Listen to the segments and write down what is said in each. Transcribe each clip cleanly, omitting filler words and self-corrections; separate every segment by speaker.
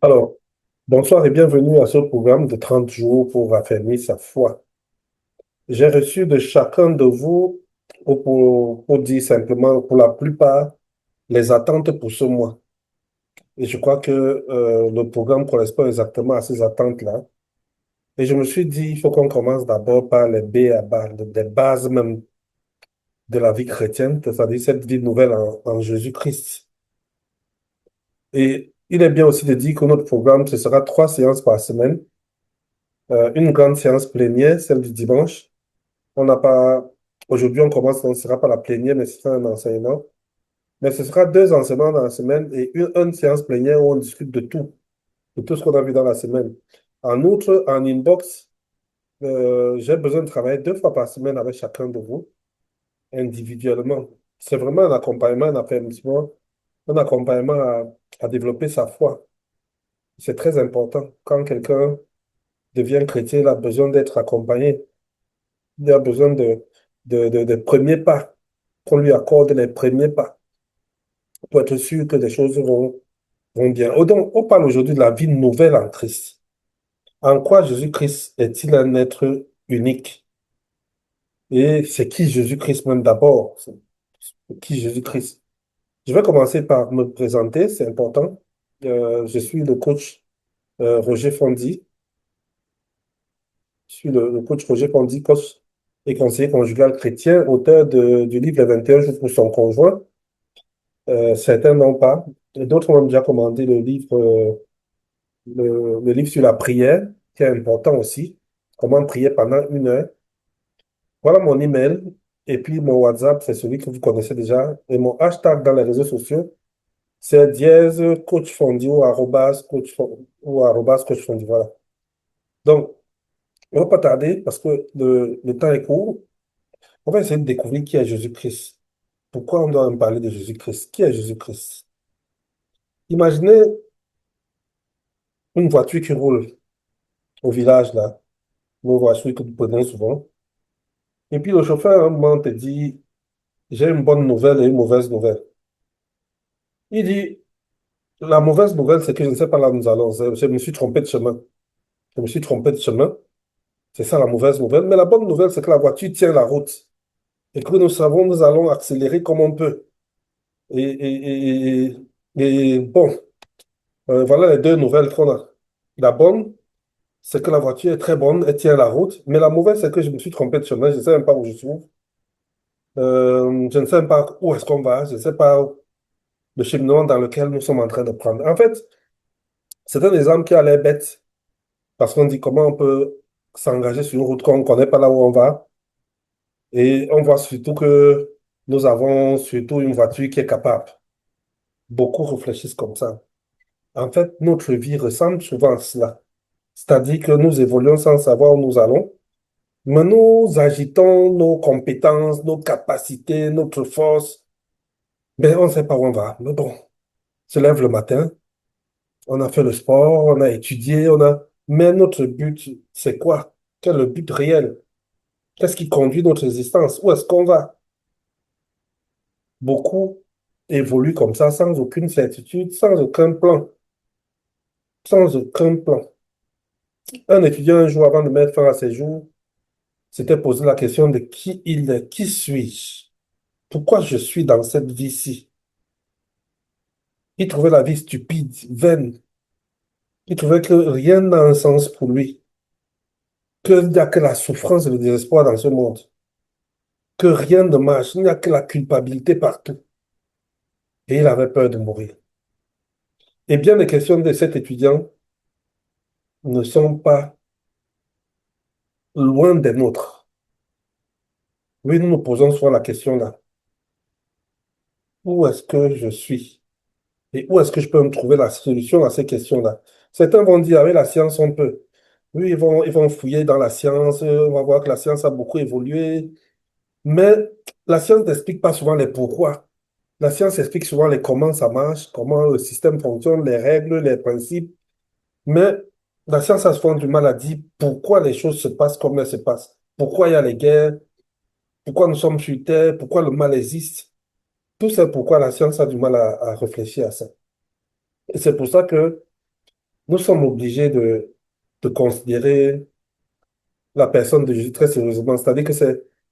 Speaker 1: Alors, bonsoir et bienvenue à ce programme de 30 jours pour raffermir sa foi. J'ai reçu de chacun de vous, pour dire simplement, pour la plupart, les attentes pour ce mois. Et je crois que le programme correspond exactement à ces attentes-là. Et je me suis dit, il faut qu'on commence d'abord par les B à bas, des bases même de la vie chrétienne, c'est-à-dire cette vie nouvelle en Jésus-Christ. Et il est bien aussi de dire que notre programme, ce sera 3 séances par semaine. Une grande séance plénière, celle du dimanche. On n'a pas, aujourd'hui, on commence, on ne sera pas la plénière, mais ce sera un enseignement. Mais ce sera 2 enseignements dans la semaine et une séance plénière où on discute de tout ce qu'on a vu dans la semaine. En outre, en inbox, j'ai besoin de travailler 2 fois par semaine avec chacun de vous, individuellement. C'est vraiment un accompagnement, un affermissement, un accompagnement à développer sa foi. C'est très important. Quand quelqu'un devient chrétien, il a besoin d'être accompagné. Il a besoin de premiers pas, qu'on lui accorde les premiers pas pour être sûr que les choses vont bien. Donc, on parle aujourd'hui de la vie nouvelle en Christ. En quoi Jésus-Christ est-il un être unique? Et c'est qui Jésus-Christ même d'abord? C'est qui Jésus-Christ? Je vais commencer par me présenter, c'est important. Je suis le coach Roger Fondy. Je suis le coach Roger Fondy, coach et conseiller conjugal chrétien, auteur du livre Les 21 jours pour son conjoint. Certains n'ont pas. Et d'autres m'ont déjà commandé le livre sur la prière, qui est important aussi. Comment prier pendant 1 heure. Voilà mon email. Et puis mon WhatsApp, c'est celui que vous connaissez déjà. Et mon hashtag dans les réseaux sociaux, c'est dièse coachfondi ou arrobas coachfondi. Voilà. Donc, on ne va pas tarder parce que le temps est court. On va essayer de découvrir qui est Jésus-Christ. Pourquoi on doit me parler de Jésus-Christ? Qui est Jésus-Christ? Imaginez une voiture qui roule au village, là, nos voitures que nous prenons souvent. Et puis le chauffeur, à un moment, te dit, j'ai une bonne nouvelle et une mauvaise nouvelle. Il dit, la mauvaise nouvelle, c'est que je ne sais pas là où nous allons. Je me suis trompé de chemin. Je me suis trompé de chemin. C'est ça la mauvaise nouvelle. Mais la bonne nouvelle, c'est que la voiture tient la route. Et que nous savons, nous allons accélérer comme on peut. Et bon, voilà les deux nouvelles qu'on a. La bonne, c'est que la voiture est très bonne, elle tient la route. Mais la mauvaise, c'est que je me suis trompé de chemin. Je ne sais même pas où je suis. Je ne sais même pas où est-ce qu'on va. Je ne sais pas le cheminement dans lequel nous sommes en train de prendre. En fait, c'est un exemple qui a l'air bête parce qu'on dit comment on peut s'engager sur une route qu'on ne connaît pas là où on va. Et on voit surtout que nous avons surtout une voiture qui est capable. Beaucoup réfléchissent comme ça. En fait, notre vie ressemble souvent à cela. C'est-à-dire que nous évoluons sans savoir où nous allons, mais nous agitons nos compétences, nos capacités, notre force. Mais on ne sait pas où on va. Mais bon, se lève le matin, on a fait le sport, on a étudié, on a... Mais notre but, c'est quoi? Quel est le but réel? Qu'est-ce qui conduit notre existence? Où est-ce qu'on va? Beaucoup évoluent comme ça, sans aucune certitude, sans aucun plan. Sans aucun plan. Un étudiant, un jour, avant de mettre fin à ses jours, s'était posé la question de qui il est, qui suis-je? Pourquoi je suis dans cette vie-ci? Il trouvait la vie stupide, vaine. Il trouvait que rien n'a un sens pour lui, qu'il n'y a que la souffrance et le désespoir dans ce monde, que rien ne marche, il n'y a que la culpabilité partout. Et il avait peur de mourir. Et bien les questions de cet étudiant ne sont pas loin des nôtres. Oui, nous nous posons souvent la question là, où est-ce que je suis? Et où est-ce que je peux me trouver la solution à ces questions-là? Certains vont dire, avec la science, on peut. Oui, ils vont fouiller dans la science, on va voir que la science a beaucoup évolué. Mais la science n'explique pas souvent les pourquoi. La science explique souvent les comment ça marche, comment le système fonctionne, les règles, les principes. Mais la science a souvent du mal à dire pourquoi les choses se passent comme elles se passent. Pourquoi il y a les guerres, pourquoi nous sommes sur Terre, pourquoi le mal existe. Tout c'est pourquoi la science a du mal à réfléchir à ça. Et c'est pour ça que nous sommes obligés de considérer la personne de Jésus très sérieusement. C'est-à-dire que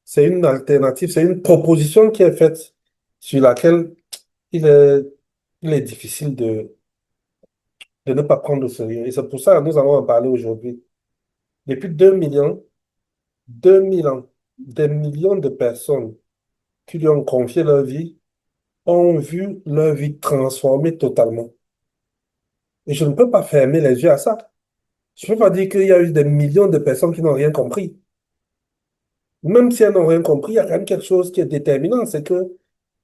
Speaker 1: c'est une alternative, c'est une proposition qui est faite sur laquelle il est, il est difficile de ne pas prendre au sérieux. Et c'est pour ça que nous allons en parler aujourd'hui. Depuis 2000 ans, des millions de personnes qui lui ont confié leur vie ont vu leur vie transformée totalement. Et je ne peux pas fermer les yeux à ça. Je ne peux pas dire qu'il y a eu des millions de personnes qui n'ont rien compris. Même si elles n'ont rien compris, il y a quand même quelque chose qui est déterminant, c'est que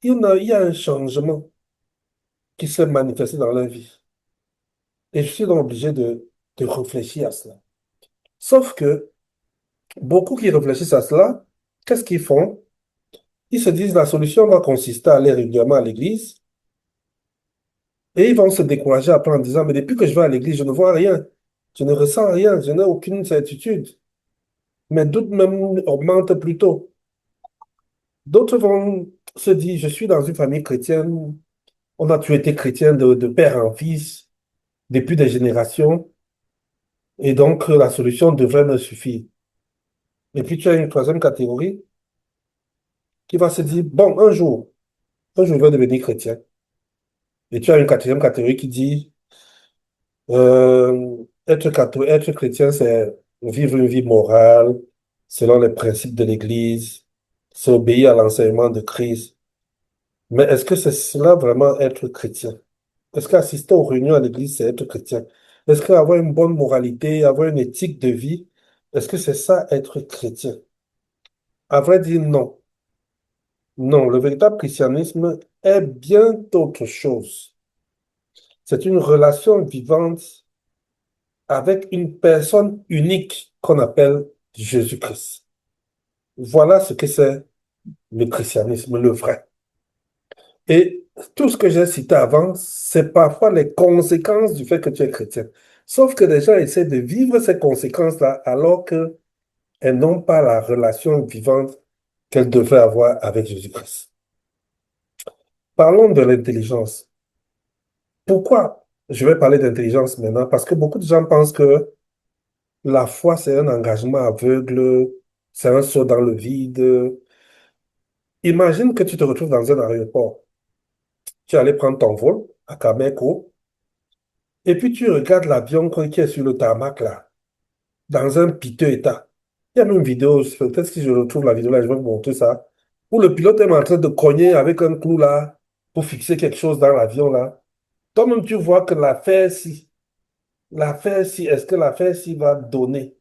Speaker 1: il y a un changement qui s'est manifesté dans leur vie. Et je suis donc obligé de réfléchir à cela. Sauf que beaucoup qui réfléchissent à cela, qu'est-ce qu'ils font? Ils se disent la solution va consister à aller régulièrement à l'église et ils vont se décourager après en disant, mais depuis que je vais à l'église, je ne vois rien, je ne ressens rien, je n'ai aucune certitude. Mes doutes même augmentent plutôt. D'autres vont se dire, je suis dans une famille chrétienne, on a toujours été chrétien de père en fils depuis des générations, et donc la solution devrait me suffire. Et puis tu as une troisième catégorie qui va se dire, bon, un jour je vais devenir chrétien. Et tu as une quatrième catégorie qui dit, être chrétien, c'est vivre une vie morale selon les principes de l'Église, c'est obéir à l'enseignement de Christ. Mais est-ce que c'est cela vraiment être chrétien? Est-ce qu'assister aux réunions à l'église, c'est être chrétien? Est-ce qu'avoir une bonne moralité, avoir une éthique de vie, est-ce que c'est ça être chrétien? À vrai dire, non. Non, le véritable christianisme est bien autre chose. C'est une relation vivante avec une personne unique qu'on appelle Jésus-Christ. Voilà ce que c'est le christianisme, le vrai. Et tout ce que j'ai cité avant, c'est parfois les conséquences du fait que tu es chrétien. Sauf que les gens essaient de vivre ces conséquences-là alors qu'elles n'ont pas la relation vivante qu'elles devraient avoir avec Jésus-Christ. Parlons de l'intelligence. Pourquoi je vais parler d'intelligence maintenant? Parce que beaucoup de gens pensent que la foi, c'est un engagement aveugle, c'est un saut dans le vide. Imagine que tu te retrouves dans un aéroport. Tu es allé prendre ton vol à Kameko. Et puis tu regardes l'avion qui est sur le tarmac là, dans un piteux état. Il y a même une vidéo, peut-être si je retrouve la vidéo là, je vais vous montrer ça, où le pilote est en train de cogner avec un clou là pour fixer quelque chose dans l'avion là. Toi-même, tu vois que l'affaire ci, est-ce que l'affaire ci va donner?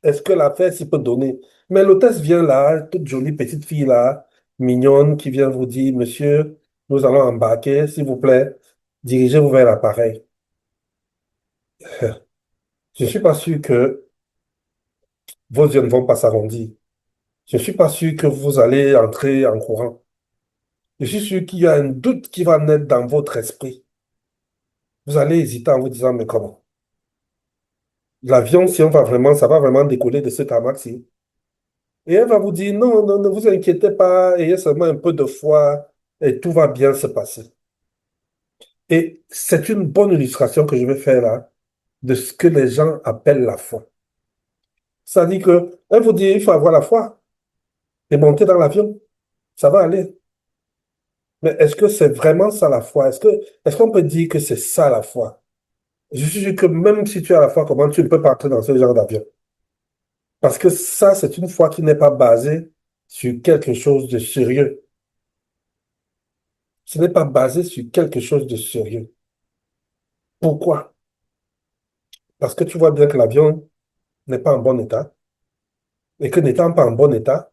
Speaker 1: Est-ce que l'affaire ci peut donner? Mais l'hôtesse vient là, toute jolie petite fille là, mignonne, qui vient vous dire, monsieur, nous allons embarquer, s'il vous plaît, dirigez-vous vers l'appareil. Je ne suis pas sûr que vos yeux ne vont pas s'arrondir. Je ne suis pas sûr que vous allez entrer en courant. Je suis sûr qu'il y a un doute qui va naître dans votre esprit. Vous allez hésiter en vous disant, mais comment? L'avion, si on va vraiment, ça va vraiment décoller de ce tarmac-ci. Et elle va vous dire, non, non, ne vous inquiétez pas, ayez seulement un peu de foi et tout va bien se passer. Et c'est une bonne illustration que je vais faire là de ce que les gens appellent la foi. Ça dit que, elle vous dit, il faut avoir la foi et monter dans l'avion. Ça va aller. Mais est-ce que c'est vraiment ça la foi? Est-ce qu'on peut dire que c'est ça la foi? Je suis sûr que même si tu as la foi, comment tu ne peux pas entrer dans ce genre d'avion? Parce que ça, c'est une foi qui n'est pas basée sur quelque chose de sérieux. Ce n'est pas basé sur quelque chose de sérieux. Pourquoi? Parce que tu vois bien que l'avion n'est pas en bon état et que n'étant pas en bon état,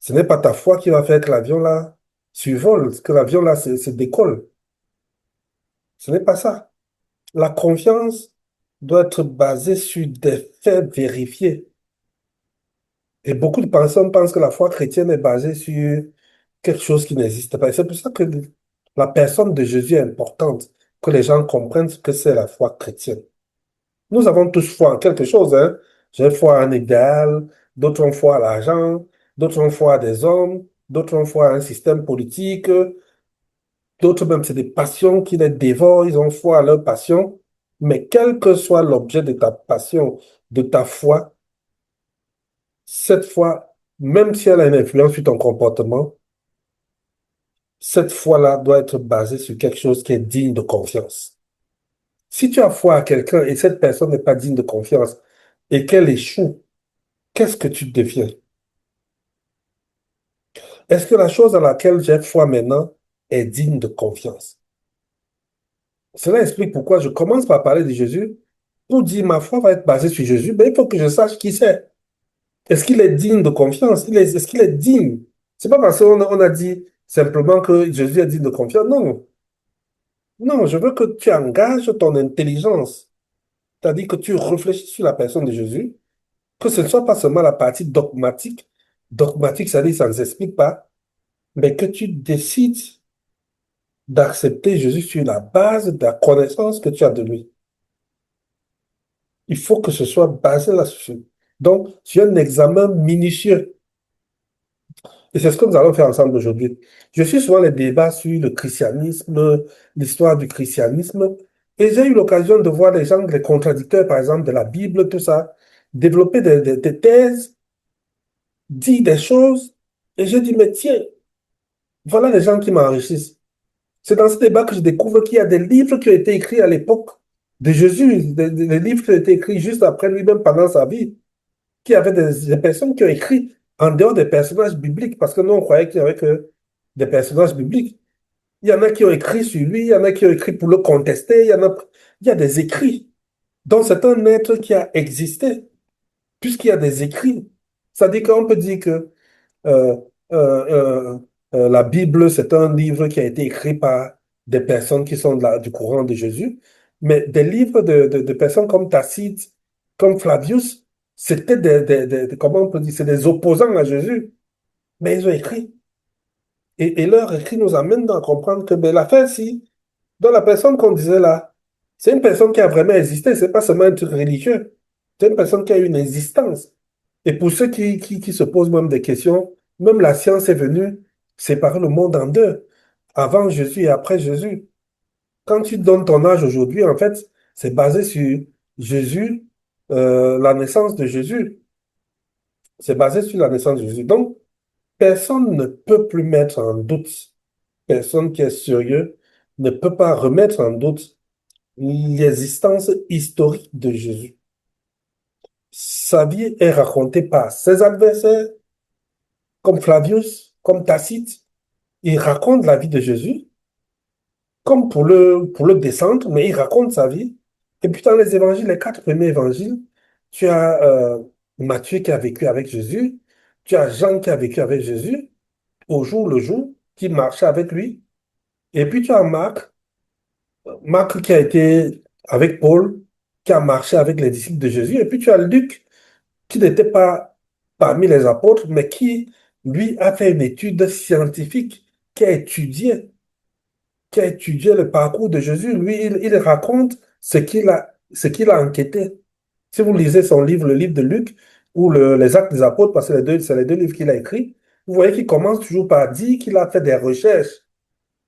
Speaker 1: ce n'est pas ta foi qui va faire que l'avion là survole, que l'avion là se décolle. Ce n'est pas ça. La confiance doit être basée sur des faits vérifiés. Et beaucoup de personnes pensent que la foi chrétienne est basée sur quelque chose qui n'existe pas. Et c'est pour ça que la personne de Jésus est importante, que les gens comprennent ce que c'est la foi chrétienne. Nous avons tous foi en quelque chose, hein. J'ai foi en un idéal, d'autres ont foi à l'argent, d'autres ont foi à des hommes, d'autres ont foi à un système politique, d'autres même c'est des passions qui les dévorent, ils ont foi à leur passion. Mais quel que soit l'objet de ta passion, de ta foi, cette foi, même si elle a une influence sur ton comportement, cette foi-là doit être basée sur quelque chose qui est digne de confiance. Si tu as foi à quelqu'un et cette personne n'est pas digne de confiance et qu'elle échoue, qu'est-ce que tu deviens? Est-ce que la chose à laquelle j'ai foi maintenant est digne de confiance? Cela explique pourquoi je commence par parler de Jésus. Pour dire ma foi va être basée sur Jésus, mais il faut que je sache qui c'est. Est-ce qu'il est digne de confiance? Est-ce qu'il est digne? C'est pas parce qu'on a dit simplement que Jésus est digne de confiance. Non, non, je veux que tu engages ton intelligence. C'est-à-dire que tu réfléchis sur la personne de Jésus, que ce ne soit pas seulement la partie dogmatique. Dogmatique, ça dit ça ne s'explique pas, mais que tu décides d'accepter Jésus sur la base de la connaissance que tu as de lui. Il faut que ce soit basé là-dessus. Donc, c'est un examen minutieux. Et c'est ce que nous allons faire ensemble aujourd'hui. Je suis souvent les débats sur le christianisme, l'histoire du christianisme, et j'ai eu l'occasion de voir les gens, les contradicteurs, par exemple, de la Bible, tout ça, développer des thèses, dire des choses, et je dis, mais tiens, voilà les gens qui m'enrichissent. C'est dans ce débat que je découvre qu'il y a des livres qui ont été écrits à l'époque de Jésus, des livres qui ont été écrits juste après lui-même pendant sa vie, qui avaient des personnes qui ont écrit en dehors des personnages bibliques, parce que nous, on croyait qu'il n'y avait que des personnages bibliques. Il y en a qui ont écrit sur lui, il y en a qui ont écrit pour le contester, il y a des écrits. Donc, c'est un être qui a existé, puisqu'il y a des écrits. Ça dit qu'on peut dire que euh, euh, la Bible, c'est un livre qui a été écrit par des personnes qui sont du courant de Jésus, mais des livres de personnes comme Tacite, comme Flavius, c'était comment on peut dire, c'est des opposants à Jésus, mais ils ont écrit. Et leur écrit nous amène à comprendre que ben, l'affaire, si, dans la personne qu'on disait là, c'est une personne qui a vraiment existé, c'est pas seulement un truc religieux, c'est une personne qui a eu une existence. Et pour ceux qui se posent même des questions, même la science est venue séparer le monde en deux, avant Jésus et après Jésus. Quand tu donnes ton âge aujourd'hui, en fait, c'est basé sur Jésus, la naissance de Jésus. C'est basé sur la naissance de Jésus. Donc, personne ne peut plus mettre en doute, personne qui est sérieux ne peut pas remettre en doute l'existence historique de Jésus. Sa vie est racontée par ses adversaires, comme Flavius, comme Tacite. Il raconte la vie de Jésus, comme pour le descendre, mais il raconte sa vie. Et puis dans les évangiles, les quatre premiers évangiles, tu as Matthieu qui a vécu avec Jésus, tu as Jean qui a vécu avec Jésus, au jour le jour, qui marchait avec lui. Et puis tu as Marc, Marc qui a été avec Paul, qui a marché avec les disciples de Jésus. Et puis tu as Luc, qui n'était pas parmi les apôtres, mais qui, lui, a fait une étude scientifique, qui a étudié le parcours de Jésus. Lui, il raconte ce qu'il a enquêté. Si vous lisez son livre, le livre de Luc, ou les Actes des apôtres, parce que c'est les deux livres qu'il a écrits, vous voyez qu'il commence toujours par dire qu'il a fait des recherches.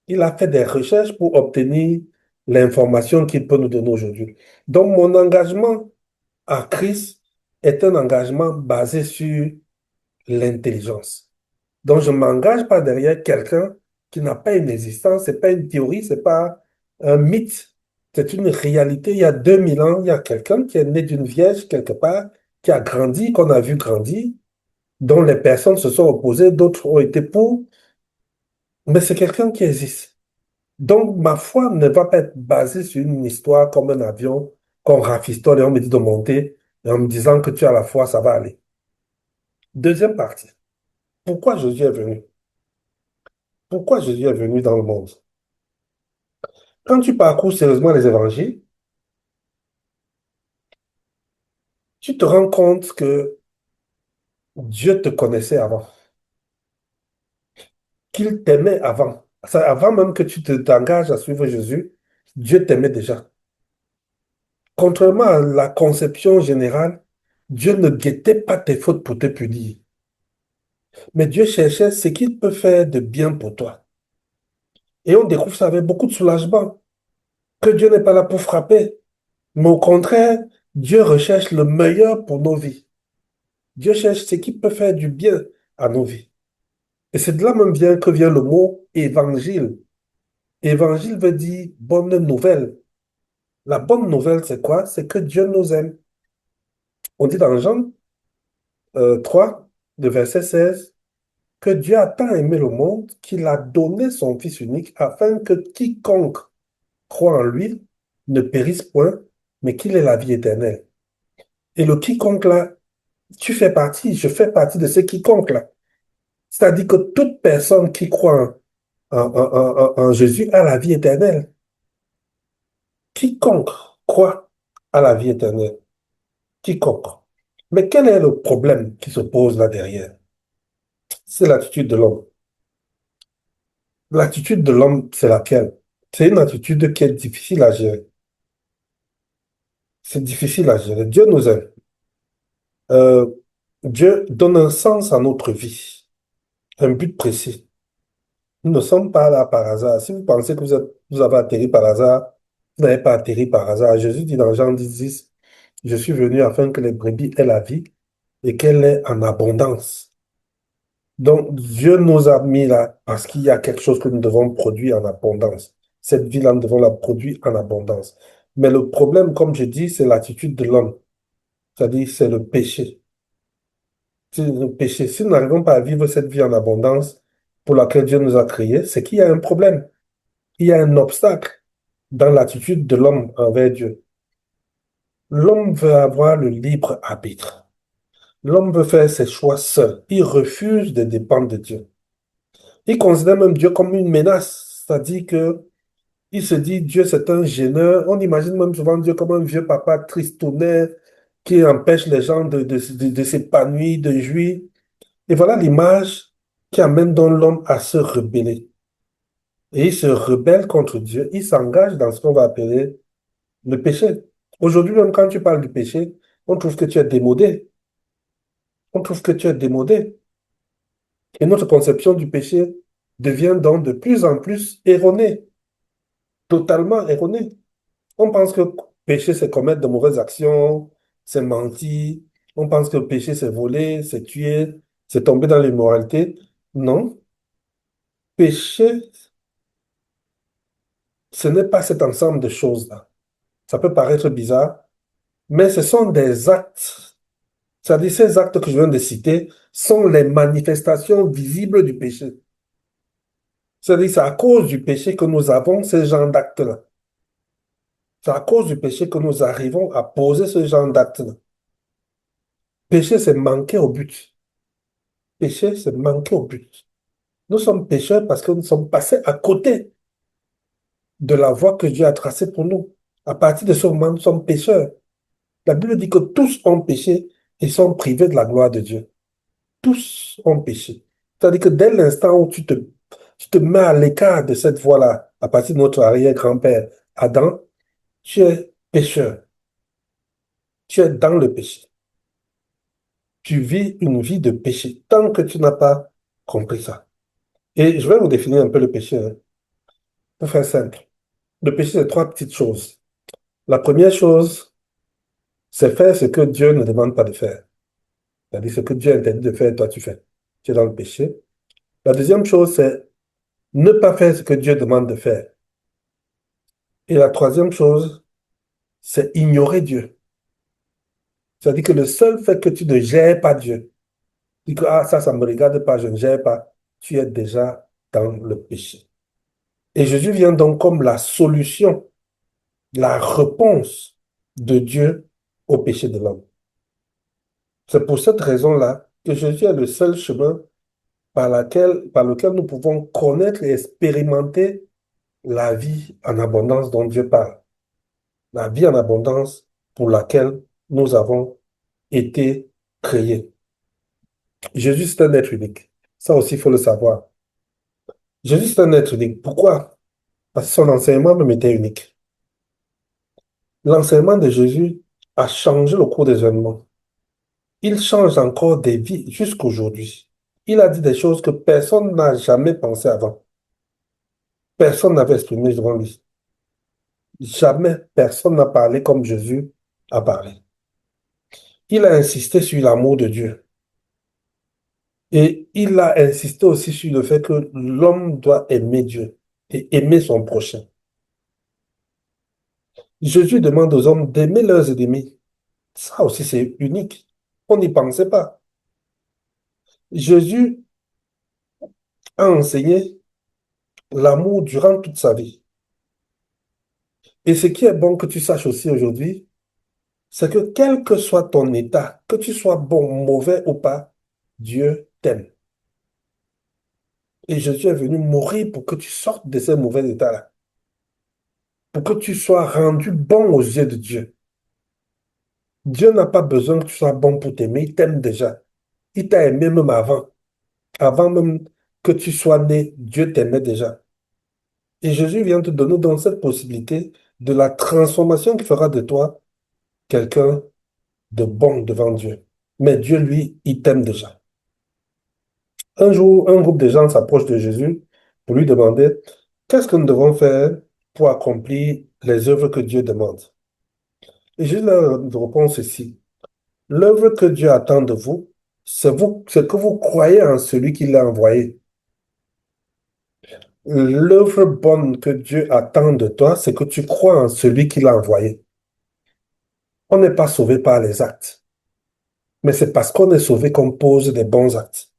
Speaker 1: Il a fait des recherches pour obtenir l'information qu'il peut nous donner aujourd'hui. Donc, mon engagement à Christ est un engagement basé sur l'intelligence. Donc, je ne m'engage pas derrière quelqu'un qui n'a pas une existence, ce n'est pas une théorie, ce n'est pas un mythe, c'est une réalité. Il y a 2000 ans, il y a quelqu'un qui est né d'une vierge quelque part, qui a grandi, qu'on a vu grandir, dont les personnes se sont opposées, d'autres ont été pour, mais c'est quelqu'un qui existe. Donc, ma foi ne va pas être basée sur une histoire comme un avion qu'on rafistole et on me dit de monter, et en me disant que tu as la foi, ça va aller. Deuxième partie. Pourquoi Jésus est venu? Pourquoi Jésus est venu dans le monde? Quand tu parcours sérieusement les évangiles, tu te rends compte que Dieu te connaissait avant, qu'il t'aimait avant. Avant même que t'engages à suivre Jésus, Dieu t'aimait déjà. Contrairement à la conception générale, Dieu ne guettait pas tes fautes pour te punir. Mais Dieu cherchait ce qu'il peut faire de bien pour toi. Et on découvre ça avec beaucoup de soulagement, que Dieu n'est pas là pour frapper, Mais au contraire, Dieu recherche le meilleur pour nos vies. Dieu cherche ce qui peut faire du bien à nos vies. Et c'est de là même vient que vient le mot évangile. Évangile veut dire bonne nouvelle. La bonne nouvelle, c'est quoi? C'est que Dieu nous aime. On dit dans Jean 3, le verset 16, que Dieu a tant aimé le monde qu'il a donné son Fils unique afin que quiconque croit en lui ne périsse point, mais qu'il ait la vie éternelle. Et le quiconque là, tu fais partie, je fais partie de ce quiconque là. C'est-à-dire que toute personne qui croit en Jésus a la vie éternelle. Quiconque croit à la vie éternelle. Quiconque. Mais quel est le problème qui se pose là derrière? C'est l'attitude de l'homme. L'attitude de l'homme, c'est laquelle? C'est une attitude qui est difficile à gérer. C'est difficile à gérer. Dieu nous aime. Euh, Dieu donne un sens à notre vie, un but précis. Nous ne sommes pas là par hasard. Si vous pensez que vous avez atterri par hasard, vous n'avez pas atterri par hasard. Jésus dit dans Jean 10, je suis venu afin que les brebis aient la vie et qu'elle est en abondance. Donc, Dieu nous a mis là parce qu'il y a quelque chose que nous devons produire en abondance. Cette vie-là, nous devons la produire en abondance. Mais le problème, comme je dis, c'est l'attitude de l'homme. C'est-à-dire, c'est le péché. C'est le péché. Si nous n'arrivons pas à vivre cette vie en abondance pour laquelle Dieu nous a créés, c'est qu'il y a un problème. Il y a un obstacle dans l'attitude de l'homme envers Dieu. L'homme veut avoir le libre arbitre. L'homme veut faire ses choix seul. Il refuse de dépendre de Dieu. Il considère même Dieu comme une menace. C'est-à-dire que il se dit Dieu c'est un gêneur. On imagine même souvent Dieu comme un vieux papa tristounet qui empêche les gens de s'épanouir, de jouir. Et voilà l'image qui amène donc l'homme à se rebeller. Et il se rebelle contre Dieu. Il s'engage dans ce qu'on va appeler le péché. Aujourd'hui, même quand tu parles du péché, on trouve que tu es démodé. On trouve que tu es démodé. Et notre conception du péché devient donc de plus en plus erronée, totalement erronée. On pense que péché, c'est commettre de mauvaises actions, c'est mentir. On pense que péché, c'est voler, c'est tuer, c'est tomber dans l'immoralité. Non, péché, ce n'est pas cet ensemble de choses-là. Ça peut paraître bizarre, mais ce sont des actes. C'est-à-dire, ces actes que je viens de citer sont les manifestations visibles du péché. C'est-à-dire, c'est à cause du péché que nous avons ce genre d'actes-là. C'est à cause du péché que nous arrivons à poser ce genre d'actes-là. Péché, c'est manquer au but. Péché, c'est manquer au but. Nous sommes pécheurs parce que nous sommes passés à côté de la voie que Dieu a tracée pour nous. À partir de ce moment, nous sommes pécheurs. La Bible dit que tous ont péché et sont privés de la gloire de Dieu. Tous ont péché. C'est-à-dire que dès l'instant où tu te mets à l'écart de cette voie-là, à partir de notre arrière-grand-père Adam, tu es pécheur. Tu es dans le péché. Tu vis une vie de péché tant que tu n'as pas compris ça. Et je vais vous définir un peu le péché, hein, pour faire simple. Le péché, c'est trois petites choses. La première chose, c'est faire ce que Dieu ne demande pas de faire. C'est-à-dire ce que Dieu interdit de faire, toi tu fais. Tu es dans le péché. La deuxième chose, c'est ne pas faire ce que Dieu demande de faire. Et la troisième chose, c'est ignorer Dieu. C'est-à-dire que le seul fait que tu ne gères pas Dieu, dis que ah, ça ne me regarde pas, je ne gère pas, tu es déjà dans le péché. Et Jésus vient donc comme la solution, la réponse de Dieu au péché de l'homme. C'est pour cette raison-là que Jésus est le seul chemin par lequel nous pouvons connaître et expérimenter la vie en abondance dont Dieu parle. La vie en abondance pour laquelle nous avons été créés. Jésus, c'est un être unique. Ça aussi, il faut le savoir. Jésus, c'est un être unique. Pourquoi? Parce que son enseignement même était unique. L'enseignement de Jésus a changé le cours des événements. Il change encore des vies jusqu'aujourd'hui. Il a dit des choses que personne n'a jamais pensé avant. Personne n'avait exprimé devant lui. Jamais personne n'a parlé comme Jésus a parlé. Il a insisté sur l'amour de Dieu. Et il a insisté aussi sur le fait que l'homme doit aimer Dieu et aimer son prochain. Jésus demande aux hommes d'aimer leurs ennemis. Ça aussi, c'est unique. On n'y pensait pas. Jésus a enseigné l'amour durant toute sa vie. Et ce qui est bon que tu saches aussi aujourd'hui, c'est que quel que soit ton état, que tu sois bon, mauvais ou pas, Dieu t'aime. Et Jésus est venu mourir pour que tu sortes de ces mauvais états-là, pour que tu sois rendu bon aux yeux de Dieu. Dieu n'a pas besoin que tu sois bon pour t'aimer, il t'aime déjà. Il t'a aimé même avant. Avant même que tu sois né, Dieu t'aimait déjà. Et Jésus vient te donner donc cette possibilité de la transformation qui fera de toi quelqu'un de bon devant Dieu. Mais Dieu, lui, il t'aime déjà. Un jour, un groupe de gens s'approche de Jésus pour lui demander, qu'est-ce que nous devons faire pour accomplir les œuvres que Dieu demande? Et Jésus leur répond ceci, l'œuvre que Dieu attend de vous, c'est que vous croyez en celui qui l'a envoyé. L'œuvre bonne que Dieu attend de toi, c'est que tu crois en celui qui l'a envoyé. On n'est pas sauvé par les actes, mais c'est parce qu'on est sauvé qu'on pose des bons actes.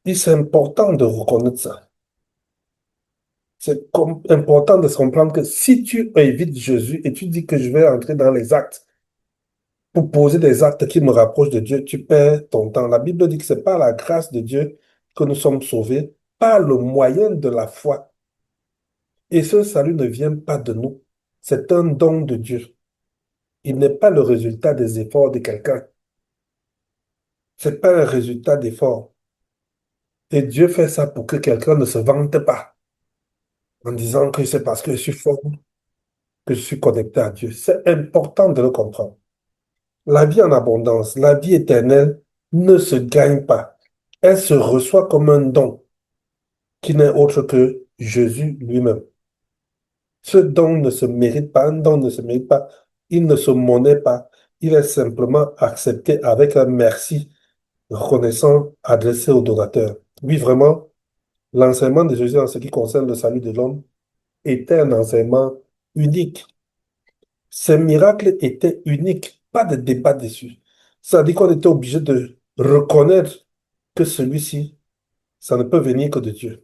Speaker 1: Et c'est important de reconnaître ça. Important de se comprendre que si tu évites Jésus et tu dis que je vais entrer dans les actes pour poser des actes qui me rapprochent de Dieu, tu perds ton temps. La Bible dit que c'est par la grâce de Dieu que nous sommes sauvés, par le moyen de la foi. Et ce salut ne vient pas de nous. C'est un don de Dieu. Il n'est pas le résultat des efforts de quelqu'un. C'est pas un résultat d'effort. Et Dieu fait ça pour que quelqu'un ne se vante pas en disant que c'est parce que je suis fort que je suis connecté à Dieu. C'est important de le comprendre. La vie en abondance, la vie éternelle ne se gagne pas. Elle se reçoit comme un don qui n'est autre que Jésus lui-même. Ce don ne se mérite pas, un don ne se mérite pas, il ne se monnaie pas, il est simplement accepté avec un merci reconnaissant adressé au donateur. Oui, vraiment, l'enseignement de Jésus en ce qui concerne le salut de l'homme était un enseignement unique. Ces miracles étaient uniques, pas de débat dessus. Ça dit qu'on était obligé de reconnaître que celui-ci, ça ne peut venir que de Dieu.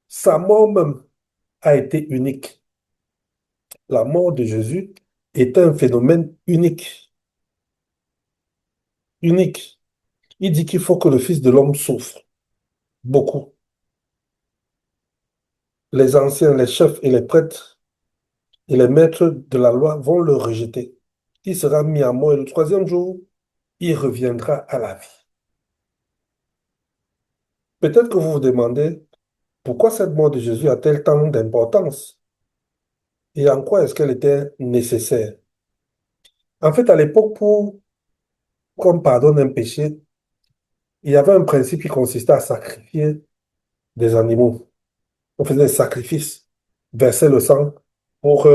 Speaker 1: Sa mort même a été unique. La mort de Jésus est un phénomène unique. Unique. Il dit qu'il faut que le Fils de l'homme souffre beaucoup. Les anciens, les chefs et les prêtres et les maîtres de la loi vont le rejeter. Il sera mis à mort et le troisième jour, il reviendra à la vie. Peut-être que vous vous demandez pourquoi cette mort de Jésus a-t-elle tant d'importance et en quoi est-ce qu'elle était nécessaire? En fait, à l'époque, pour qu'on pardonne un péché, il y avait un principe qui consistait à sacrifier des animaux. On faisait des sacrifices, versait le sang pour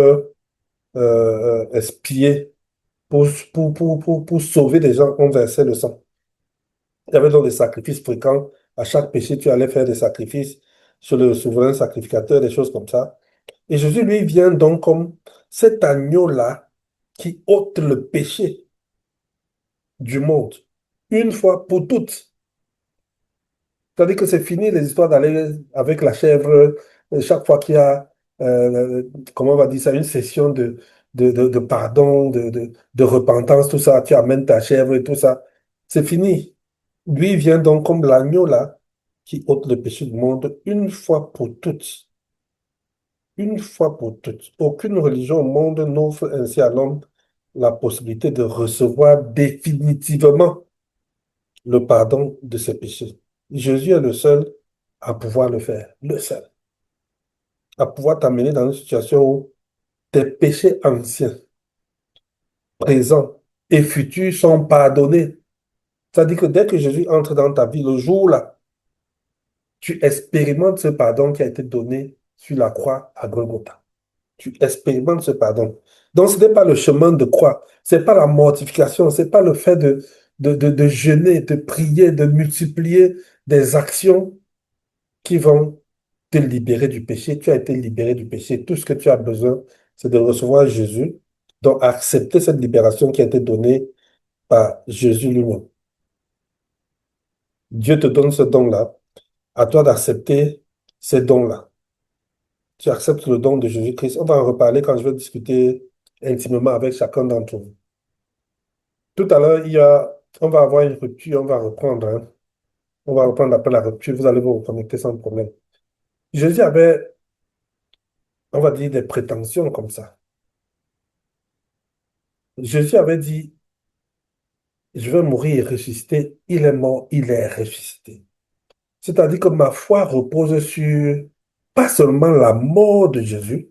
Speaker 1: expier, pour sauver des gens, on versait le sang. Il y avait donc des sacrifices fréquents. À chaque péché, tu allais faire des sacrifices sur le souverain sacrificateur, des choses comme ça. Et Jésus, lui, vient donc comme cet agneau-là qui ôte le péché du monde, une fois pour toutes. C'est-à-dire que c'est fini les histoires d'aller avec la chèvre chaque fois qu'il y a, comment on va dire ça, une session de pardon, de repentance, tout ça, tu amènes ta chèvre et tout ça. C'est fini. Lui vient donc comme l'agneau là qui ôte le péché du monde une fois pour toutes. Une fois pour toutes. Aucune religion au monde n'offre ainsi à l'homme la possibilité de recevoir définitivement le pardon de ses péchés. Jésus est le seul à pouvoir le faire. Le seul. À pouvoir t'amener dans une situation où tes péchés anciens, présents et futurs sont pardonnés. C'est-à-dire que dès que Jésus entre dans ta vie, le jour-là, tu expérimentes ce pardon qui a été donné sur la croix à Golgotha. tu expérimentes ce pardon. Donc, ce n'est pas le chemin de croix, ce n'est pas la mortification, ce n'est pas le fait de jeûner, de prier, de multiplier des actions qui vont te libérer du péché. Tu as été libéré du péché. Tout ce que tu as besoin, c'est de recevoir Jésus. Donc, accepter cette libération qui a été donnée par Jésus lui-même. Dieu te donne ce don-là. À toi d'accepter ces dons-là. Tu acceptes le don de Jésus-Christ. On va en reparler quand je vais discuter intimement avec chacun d'entre vous. Tout à l'heure, on va avoir une rupture, on va reprendre, hein. On va reprendre après la rupture. Vous allez vous reconnecter sans problème. Jésus avait, on va dire, des prétentions comme ça. Jésus avait dit, je vais mourir et ressusciter. Il est mort, il est ressuscité. C'est-à-dire que ma foi repose sur pas seulement la mort de Jésus,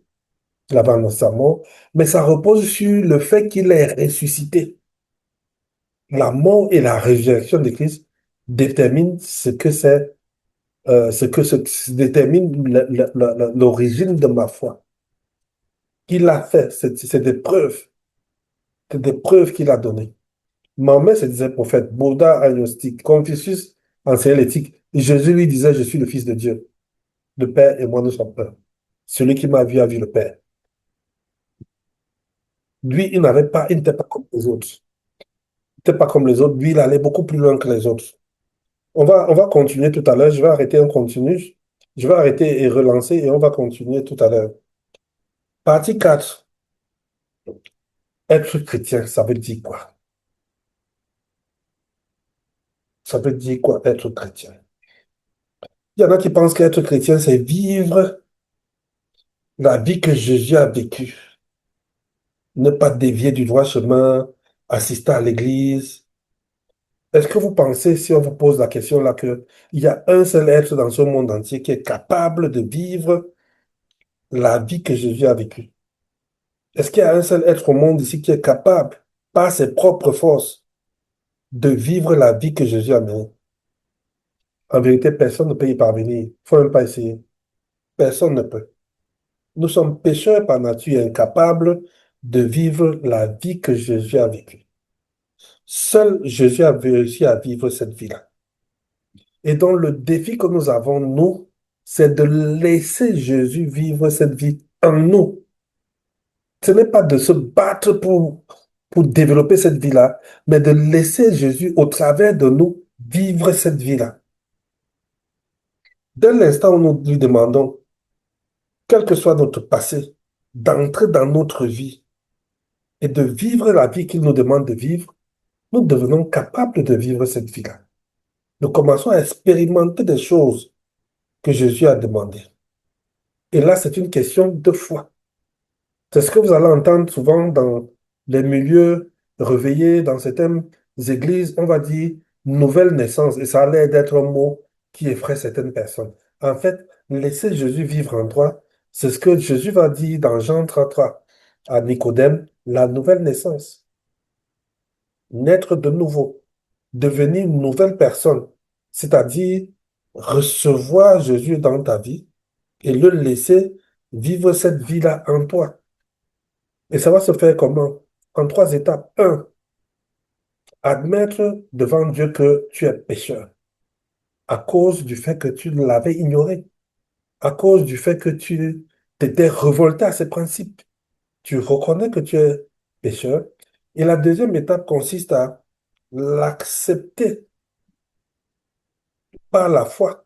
Speaker 1: l'avant de sa mort, mais ça repose sur le fait qu'il est ressuscité. La mort et la résurrection de Christ déterminent ce que c'est, détermine l'origine de ma foi. Qu'il a fait, c'est des preuves qu'il a données. Mahomet se disait prophète, Bouddha agnostique, Confucius enseignait l'éthique. Jésus lui disait, je suis le Fils de Dieu. Le Père et moi nous sommes un. Celui qui m'a vu a vu le Père. Lui, il n'était pas comme les autres. Il n'était pas comme les autres. Lui, il allait beaucoup plus loin que les autres. On va continuer tout à l'heure. Je vais arrêter, on continue. Je vais arrêter et relancer et on va continuer tout à l'heure. Partie 4. Être chrétien, ça veut dire quoi? Ça veut dire quoi, être chrétien? Il y en a qui pensent qu'être chrétien, c'est vivre la vie que Jésus a vécue. Ne pas dévier du droit chemin, assister à l'église. Est-ce que vous pensez, si on vous pose la question là, qu'il y a un seul être dans ce monde entier qui est capable de vivre la vie que Jésus a vécue? Est-ce qu'il y a un seul être au monde ici qui est capable, par ses propres forces, de vivre la vie que Jésus a menée? En vérité, personne ne peut y parvenir. Il ne faut même pas essayer. Personne ne peut. Nous sommes pécheurs par nature et incapables de vivre la vie que Jésus a vécue. Seul Jésus a réussi à vivre cette vie-là. Et donc, le défi que nous avons, nous, c'est de laisser Jésus vivre cette vie en nous. Ce n'est pas de se battre pour développer cette vie-là, mais de laisser Jésus, au travers de nous, vivre cette vie-là. Dès l'instant où nous lui demandons, quel que soit notre passé, d'entrer dans notre vie et de vivre la vie qu'il nous demande de vivre, nous devenons capables de vivre cette vie-là. Nous commençons à expérimenter des choses que Jésus a demandées. Et là, c'est une question de foi. C'est ce que vous allez entendre souvent dans les milieux réveillés, dans certaines églises, on va dire nouvelle naissance. Et ça a l'air d'être un mot qui effraie certaines personnes. En fait, laisser Jésus vivre en toi, c'est ce que Jésus va dire dans Jean 33 à Nicodème, la nouvelle naissance. Naître de nouveau, devenir une nouvelle personne, c'est-à-dire recevoir Jésus dans ta vie et le laisser vivre cette vie-là en toi. Et ça va se faire comment? En trois étapes. Un, admettre devant Dieu que tu es pécheur à cause du fait que tu l'avais ignoré, à cause du fait que tu t'étais révolté à ses principes. Tu reconnais que tu es pécheur. Et la deuxième étape consiste à l'accepter par la foi.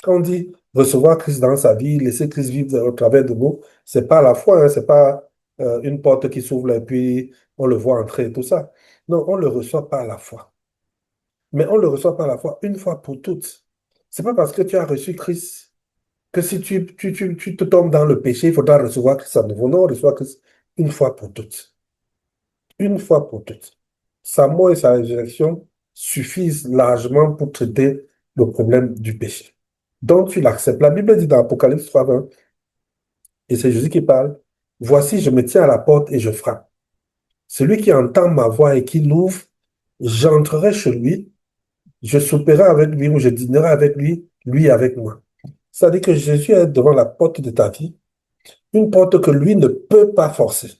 Speaker 1: Quand on dit recevoir Christ dans sa vie, laisser Christ vivre au travers de nous, c'est pas la foi, hein, c'est pas une porte qui s'ouvre et puis on le voit entrer et tout ça. Non, on le reçoit par la foi. Mais on le reçoit par la foi une fois pour toutes. C'est pas parce que tu as reçu Christ que si tu te tombes dans le péché, il faudra recevoir Christ à nouveau. Non, on reçoit Christ une fois pour toutes. Une fois pour toutes. Sa mort et sa résurrection suffisent largement pour traiter le problème du péché. Donc tu l'acceptes. La Bible dit dans Apocalypse 3:20, et c'est Jésus qui parle, voici, je me tiens à la porte et je frappe. Celui qui entend ma voix et qui l'ouvre, j'entrerai chez lui, je souperai avec lui ou je dînerai avec lui, lui avec moi. C'est-à-dire que Jésus est devant la porte de ta vie Une porte que lui ne peut pas forcer.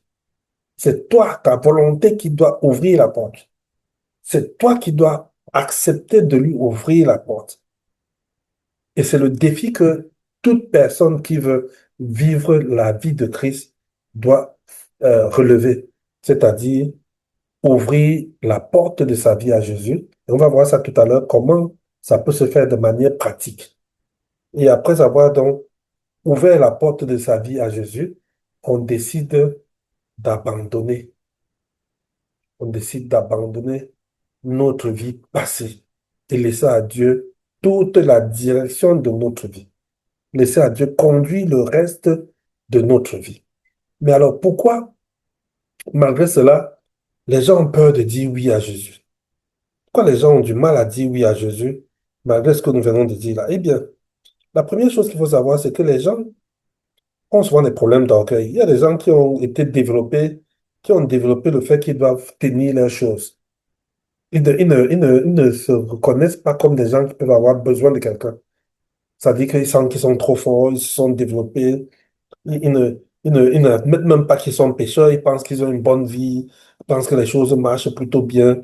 Speaker 1: C'est toi, ta volonté qui doit ouvrir la porte. C'est toi qui dois accepter de lui ouvrir la porte. Et c'est le défi que toute personne qui veut vivre la vie de Christ doit relever, c'est-à-dire ouvrir la porte de sa vie à Jésus. Et on va voir ça tout à l'heure, comment ça peut se faire de manière pratique. Et après avoir donc ouvert la porte de sa vie à Jésus, on décide d'abandonner. On décide d'abandonner notre vie passée et laisser à Dieu toute la direction de notre vie. Laisser à Dieu conduire le reste de notre vie. Mais alors, pourquoi, malgré cela, les gens ont peur de dire oui à Jésus? Pourquoi les gens ont du mal à dire oui à Jésus, malgré ce que nous venons de dire là? Eh bien, la première chose qu'il faut savoir, c'est que les gens ont souvent des problèmes d'orgueil. Il y a des gens qui ont été développés, qui ont développé le fait qu'ils doivent tenir leurs choses. Ils ne se reconnaissent pas comme des gens qui peuvent avoir besoin de quelqu'un. Ça dit qu'ils sentent qu'ils sont trop forts, ils se sont développés. Ils n'admettent même pas qu'ils sont pécheurs, ils pensent qu'ils ont une bonne vie, ils pensent que les choses marchent plutôt bien.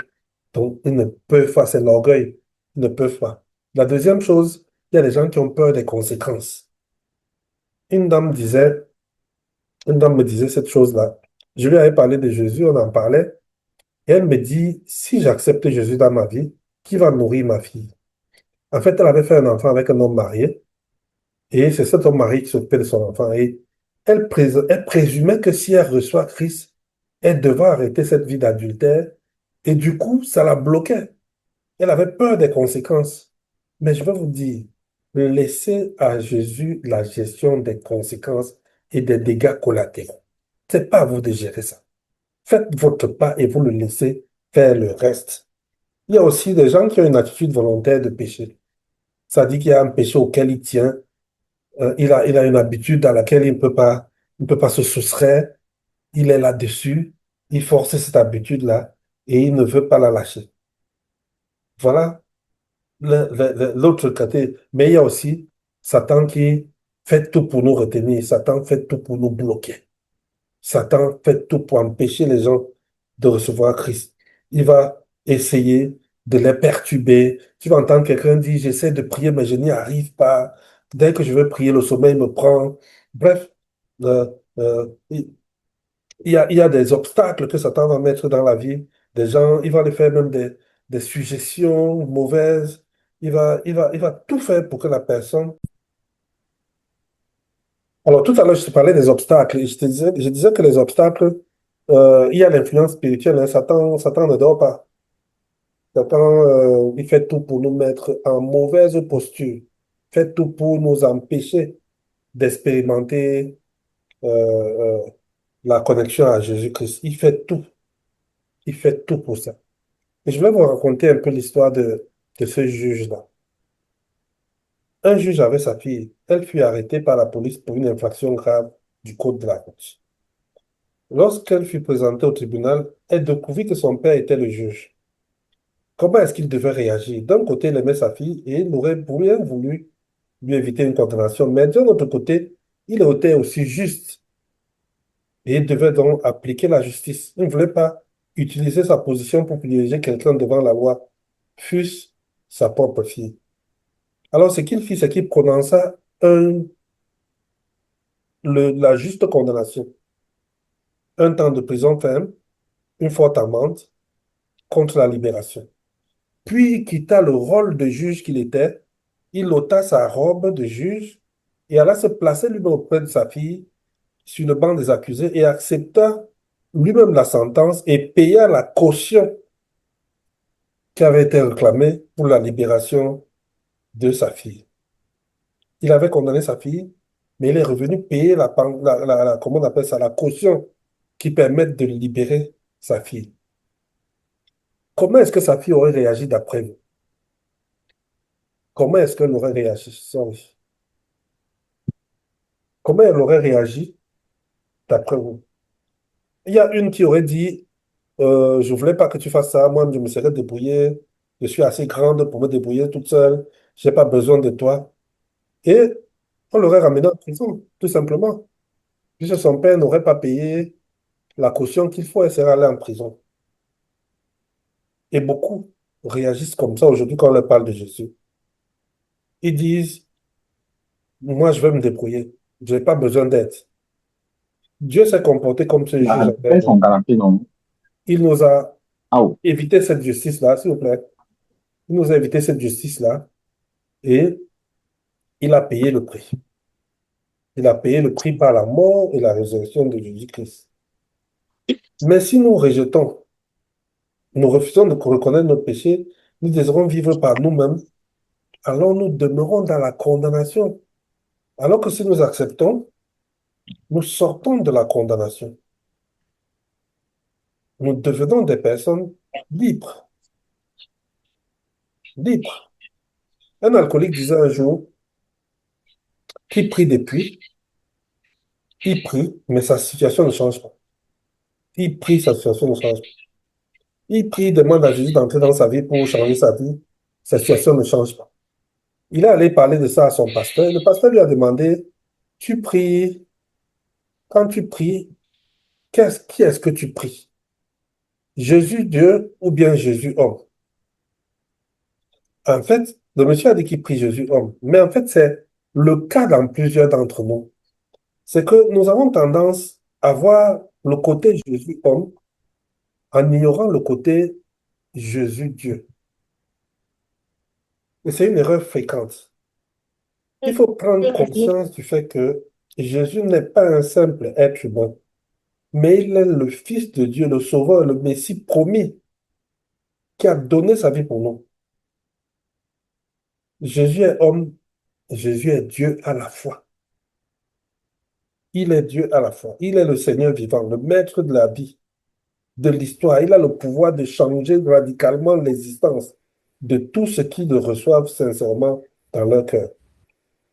Speaker 1: Donc, ils ne peuvent pas, c'est l'orgueil. Ils ne peuvent pas. La deuxième chose, il y a des gens qui ont peur des conséquences. Une dame disait, une dame me disait cette chose-là. Je lui avais parlé de Jésus, on en parlait, et elle me dit, si j'accepte Jésus dans ma vie, qui va nourrir ma fille? En fait, elle avait fait un enfant avec un homme marié, et c'est cet homme marié qui s'occupait de son enfant. Et elle présumait que si elle reçoit Christ, elle devrait arrêter cette vie d'adultère. Et du coup, ça la bloquait. Elle avait peur des conséquences. Mais je vais vous dire, laissez à Jésus la gestion des conséquences et des dégâts collatéraux. C'est pas à vous de gérer ça. Faites votre pas et vous le laissez faire le reste. Il y a aussi des gens qui ont une attitude volontaire de péché. Ça dit qu'il y a un péché auquel il tient. Il a une habitude à laquelle il ne peut pas se soustraire. Il est là-dessus. Il force cette habitude-là et il ne veut pas la lâcher. Voilà l'autre côté. Mais il y a aussi Satan qui fait tout pour nous retenir. Satan fait tout pour nous bloquer. Satan fait tout pour empêcher les gens de recevoir Christ. Il va essayer de les perturber. Tu vas entendre quelqu'un dire, j'essaie de prier, mais je n'y arrive pas. Dès que je veux prier, le sommeil me prend. Bref, euh, il il y a des obstacles que Satan va mettre dans la vie des gens. Il va les faire même des suggestions mauvaises. Il va tout faire pour que la personne... Alors, tout à l'heure, je te parlais des obstacles. Je disais que les obstacles, il y a l'influence spirituelle, hein. Satan ne dort pas. Satan, il fait tout pour nous mettre en mauvaise posture. Il fait tout pour nous empêcher d'expérimenter la connexion à Jésus-Christ. Il fait tout. Il fait tout pour ça. Et je vais vous raconter un peu l'histoire de ce juge-là. Un juge avait sa fille. Elle fut arrêtée par la police pour une infraction grave du code de la route. Lorsqu'elle fut présentée au tribunal, elle découvrit que son père était le juge. Comment est-ce qu'il devait réagir? D'un côté, il aimait sa fille et il aurait bien voulu lui éviter une condamnation, mais d'un autre côté, il était aussi juste et il devait donc appliquer la justice. Il ne voulait pas utiliser sa position pour privilégier quelqu'un devant la loi, fût-ce sa propre fille. Alors, ce qu'il fit, c'est qu'il prononça la juste condamnation, un temps de prison ferme, une forte amende contre la libération. Puis il quitta le rôle de juge qu'il était, il ôta sa robe de juge et alla se placer lui-même auprès de sa fille sur le banc des accusés et accepta lui-même la sentence et paya la caution qui avait été réclamée pour la libération de sa fille. Il avait condamné sa fille, mais il est revenu payer comment on appelle ça, la caution qui permet de libérer sa fille. Comment est-ce que sa fille aurait réagi d'après vous? Comment est-ce qu'elle aurait réagi? Sorry. Comment elle aurait réagi d'après vous? Il y a une qui aurait dit, je voulais pas que tu fasses ça, moi je me serais débrouillée, je suis assez grande pour me débrouiller toute seule, j'ai pas besoin de toi. Et on l'aurait ramenée en prison, tout simplement. Puisque son père n'aurait pas payé la caution qu'il faut, elle serait allée en prison. Et beaucoup réagissent comme ça aujourd'hui quand on leur parle de Jésus. Ils disent, moi, je vais me débrouiller. Je n'ai pas besoin d'aide. Dieu s'est comporté comme ce juge
Speaker 2: Bah,
Speaker 1: avec
Speaker 2: fait son
Speaker 1: nous.
Speaker 2: canapé, non?
Speaker 1: Il nous a
Speaker 2: Ah, oh.
Speaker 1: évité cette justice-là, s'il vous plaît. Il nous a évité cette justice-là et il a payé le prix. Il a payé le prix par la mort et la résurrection de Jésus-Christ. Mais si nous rejetons, nous refusons de reconnaître nos péchés, nous désirons vivre par nous-mêmes, alors nous demeurons dans la condamnation. Alors que si nous acceptons, nous sortons de la condamnation. Nous devenons des personnes libres. Libres. Un alcoolique disait un jour qu'il prie depuis, il prie, mais sa situation ne change pas. Il prie, sa situation ne change pas. Il prie, il demande à Jésus d'entrer dans sa vie pour changer sa vie. Sa situation ne change pas. Il est allé parler de ça à son pasteur. Et le pasteur lui a demandé, tu pries, quand tu pries, qui est-ce que tu pries? Jésus Dieu ou bien Jésus homme? En fait, le monsieur a dit qu'il prie Jésus homme. Mais en fait, c'est le cas dans plusieurs d'entre nous. C'est que nous avons tendance à voir le côté Jésus homme en ignorant le côté Jésus Dieu. Et c'est une erreur fréquente. Il faut prendre conscience du fait que Jésus n'est pas un simple être humain, mais il est le Fils de Dieu, le Sauveur, le Messie promis, qui a donné sa vie pour nous. Jésus est homme, Jésus est Dieu à la fois. Il est Dieu à la fois. Il est le Seigneur vivant, le maître de la vie, de l'histoire. Il a le pouvoir de changer radicalement l'existence de tous ceux qui le reçoivent sincèrement dans leur cœur.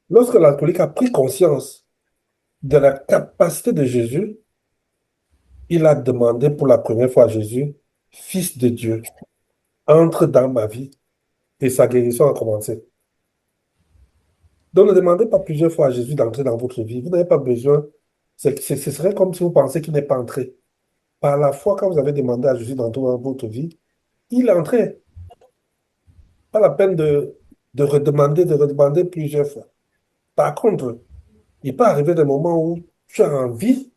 Speaker 1: Lorsque l'alcoolique a pris conscience de la capacité de Jésus, il a demandé pour la première fois à Jésus, Fils de Dieu, entre dans ma vie et sa guérison a commencé. Donc ne demandez pas plusieurs fois à Jésus d'entrer dans votre vie. Vous n'avez pas besoin. Ce serait comme si vous pensez qu'il n'est pas entré. Par la foi, quand vous avez demandé à Jésus d'entrer dans votre vie, il est entré. Pas la peine de redemander plusieurs fois. Par contre, il peut arriver des moments où tu as envie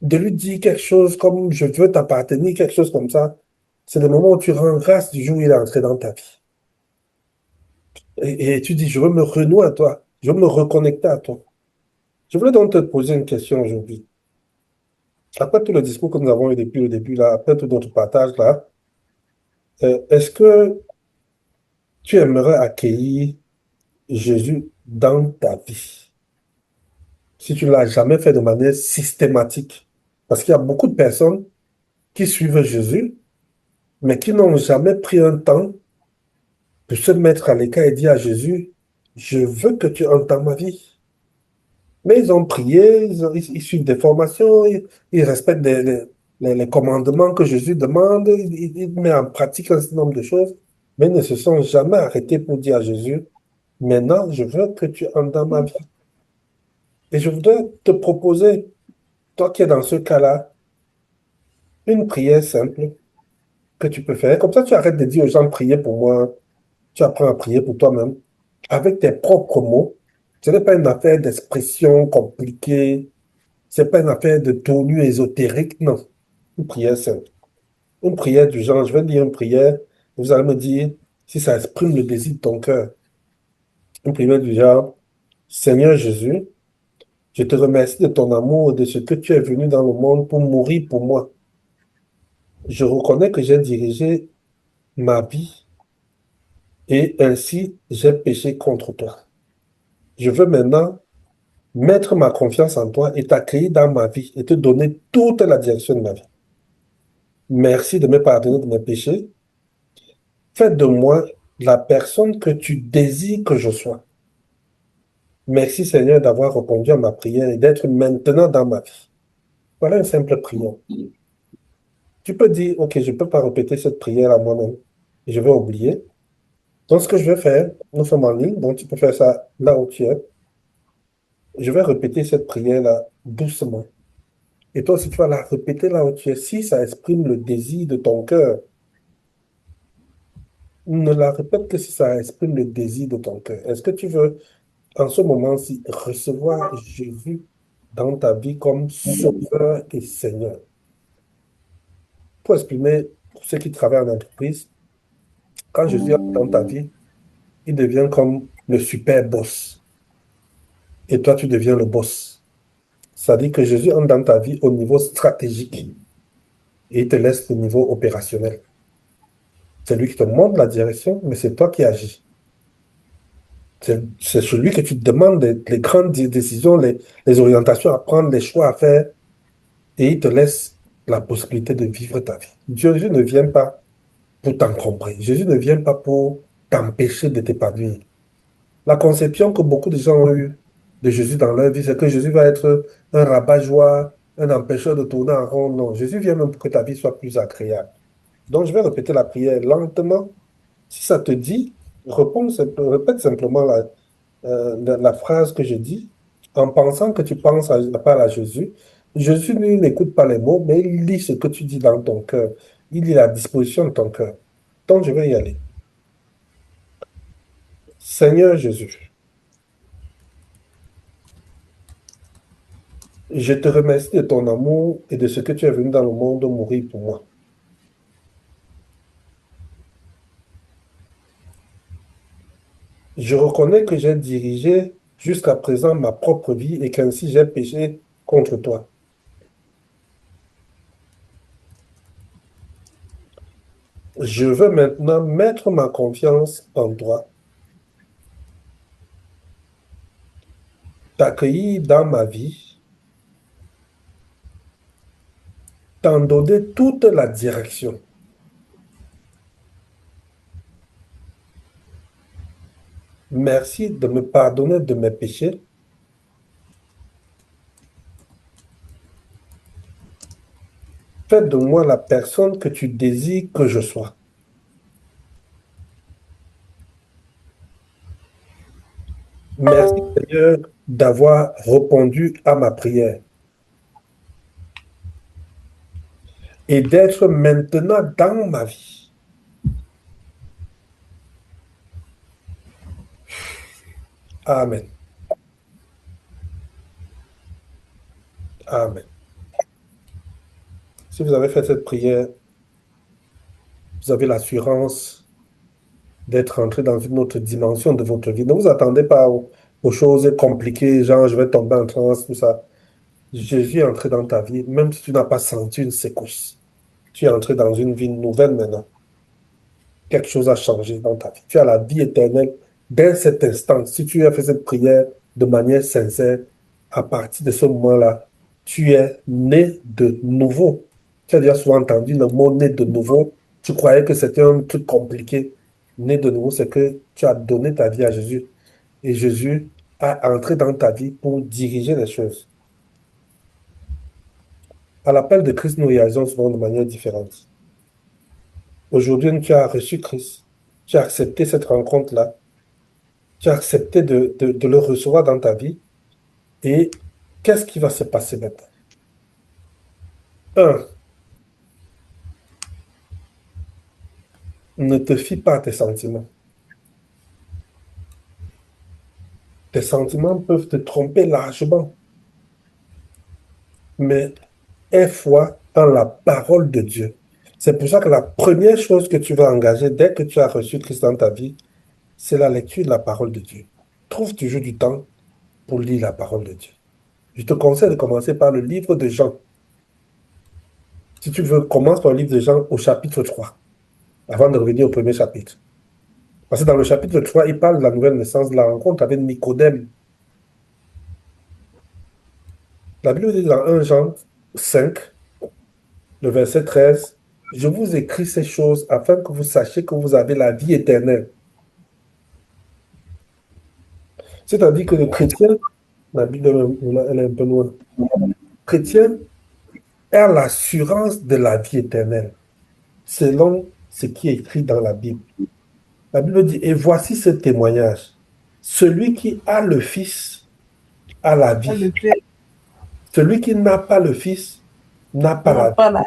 Speaker 1: de lui dire quelque chose comme je veux t'appartenir, quelque chose comme ça. C'est le moment où tu rends grâce du jour où il est entré dans ta vie. Et tu dis, je veux me renouer à toi, je veux me reconnecter à toi. Je voulais donc te poser une question aujourd'hui. Après tout le discours que nous avons eu depuis le début, là, après tout notre partage, là, est-ce que tu aimerais accueillir Jésus dans ta vie? Si tu ne l'as jamais fait de manière systématique. Parce qu'il y a beaucoup de personnes qui suivent Jésus, mais qui n'ont jamais pris un temps de se mettre à l'écart et dire à Jésus, je veux que tu entres dans ma vie. Mais ils ont prié, ils suivent des formations, ils respectent les commandements que Jésus demande, ils mettent en pratique un certain nombre de choses, mais ils ne se sont jamais arrêtés pour dire à Jésus, maintenant, je veux que tu entres dans ma vie. Et je voudrais te proposer, toi qui es dans ce cas-là, une prière simple que tu peux faire. Comme ça, tu arrêtes de dire aux gens, priez pour moi, tu apprends à prier pour toi-même, avec tes propres mots. Ce n'est pas une affaire d'expression compliquée. C'est pas une affaire de tenue ésotérique, non. Une prière simple. Une prière du genre, je vais dire une prière, vous allez me dire si ça exprime le désir de ton cœur. Une prière du genre, Seigneur Jésus, je te remercie de ton amour et de ce que tu es venu dans le monde pour mourir pour moi. Je reconnais que j'ai dirigé ma vie et ainsi j'ai péché contre toi. Je veux maintenant mettre ma confiance en toi et t'accueillir dans ma vie et te donner toute la direction de ma vie. Merci de me pardonner de mes péchés. Fais de moi la personne que tu désires que je sois. Merci Seigneur d'avoir répondu à ma prière et d'être maintenant dans ma vie. Voilà une simple prière. Tu peux dire, OK, je ne peux pas répéter cette prière à moi-même. Je vais oublier. Donc, ce que je vais faire, nous sommes en ligne, donc tu peux faire ça là où tu es. Je vais répéter cette prière-là doucement. Et toi, si tu vas la répéter là où tu es, si ça exprime le désir de ton cœur, ne la répète que si ça exprime le désir de ton cœur. Est-ce que tu veux, en ce moment-ci, recevoir Jésus dans ta vie comme Sauveur et Seigneur? Pour exprimer, pour ceux qui travaillent en entreprise, quand Jésus entre dans ta vie, il devient comme le super boss. Et toi, tu deviens le boss. Ça dit que Jésus entre dans ta vie au niveau stratégique et il te laisse le niveau opérationnel. C'est lui qui te montre la direction, mais c'est toi qui agis. C'est celui que tu te demandes les grandes décisions, les orientations à prendre, les choix à faire, et il te laisse la possibilité de vivre ta vie. Jésus ne vient pas pour t'encombrer. Jésus ne vient pas pour t'empêcher de t'épanouir. La conception que beaucoup de gens ont eue de Jésus dans leur vie, c'est que Jésus va être un rabat-joie, un empêcheur de tourner en rond. Non, Jésus vient même pour que ta vie soit plus agréable. Donc, je vais répéter la prière lentement. Si ça te dit, répète simplement la phrase que je dis en pensant que tu penses à, parle à Jésus. Jésus, lui, n'écoute pas les mots, mais il lit ce que tu dis dans ton cœur. Il lit la disposition de ton cœur. Donc, je vais y aller. Seigneur Jésus, je te remercie de ton amour et de ce que tu es venu dans le monde mourir pour moi. Je reconnais que j'ai dirigé jusqu'à présent ma propre vie et qu'ainsi j'ai péché contre toi. Je veux maintenant mettre ma confiance en toi, t'accueillir dans ma vie, t'en donner toute la direction. Merci de me pardonner de mes péchés. Fais de moi la personne que tu désires que je sois. Merci Seigneur d'avoir répondu à ma prière et d'être maintenant dans ma vie. Amen. Amen. Si vous avez fait cette prière, vous avez l'assurance d'être entré dans une autre dimension de votre vie. Ne vous attendez pas aux choses compliquées, genre je vais tomber en transe, tout ça. Jésus est entré dans ta vie, même si tu n'as pas senti une secousse. Tu es entré dans une vie nouvelle maintenant. Quelque chose a changé dans ta vie. Tu as la vie éternelle dès cet instant. Si tu as fait cette prière de manière sincère, à partir de ce moment-là, tu es né de nouveau. Tu as déjà souvent entendu le mot né de nouveau. Tu croyais que c'était un truc compliqué. Né de nouveau, c'est que tu as donné ta vie à Jésus. Et Jésus a entré dans ta vie pour diriger les choses. À l'appel de Christ, nous réalisons souvent de manière différente. Aujourd'hui, tu as reçu Christ. Tu as accepté cette rencontre-là. Tu as accepté de le recevoir dans ta vie. Et qu'est-ce qui va se passer maintenant? Un, ne te fie pas à tes sentiments. Tes sentiments peuvent te tromper largement, mais aie foi en la parole de Dieu. C'est pour ça que la première chose que tu vas engager dès que tu as reçu Christ dans ta vie, c'est la lecture de la parole de Dieu. Trouve toujours du temps pour lire la parole de Dieu. Je te conseille de commencer par le livre de Jean. Si tu veux, commence par le livre de Jean au chapitre 3, avant de revenir au premier chapitre. Parce que dans le chapitre 3, il parle de la nouvelle naissance, de la rencontre avec Nicodème. La Bible dit dans 1 Jean 5, le verset 13, je vous écris ces choses afin que vous sachiez que vous avez la vie éternelle. C'est-à-dire que le chrétien, la Bible, elle est un peu loin. Le chrétien a l'assurance de la vie éternelle, selon ce qui est écrit dans la Bible. La Bible dit, et voici ce témoignage. Celui qui a le Fils a la
Speaker 2: Le
Speaker 1: vie.
Speaker 2: Père
Speaker 1: Celui qui n'a pas le Fils n'a pas
Speaker 2: n'a
Speaker 1: la vie.
Speaker 2: pas la